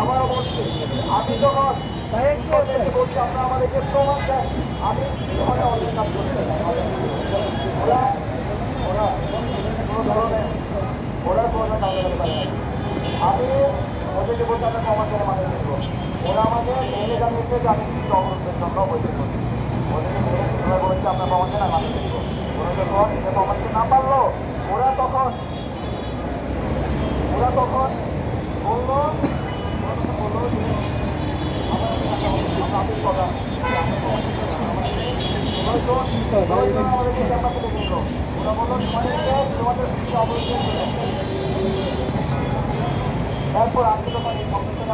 আবারও বলছি, আমি যখন বলছি আপনারা আমাদেরকে প্রমাণ দেন আমি কিভাবে অনেক কাজ করতে ওরা ওরা কোনো ধরনের ওরা কোনো কাজ করতে পারে না। আমি ওদেরকে বলছি আমরা প্রমাণ করে মানে দেখবো ওরা আমাকে মেলে জানিয়েছে যে আমি কিছু অবরোধের জন্য বৈঠক করছি। ওদেরকে মেলে ওরা বলেছে আমরা প্রমাণ করে মানে দেখবো। ওরা যখন এটা প্রমাণকে না পারলো ওরা তখন বললো তারপর আমি যখন এই সমস্যা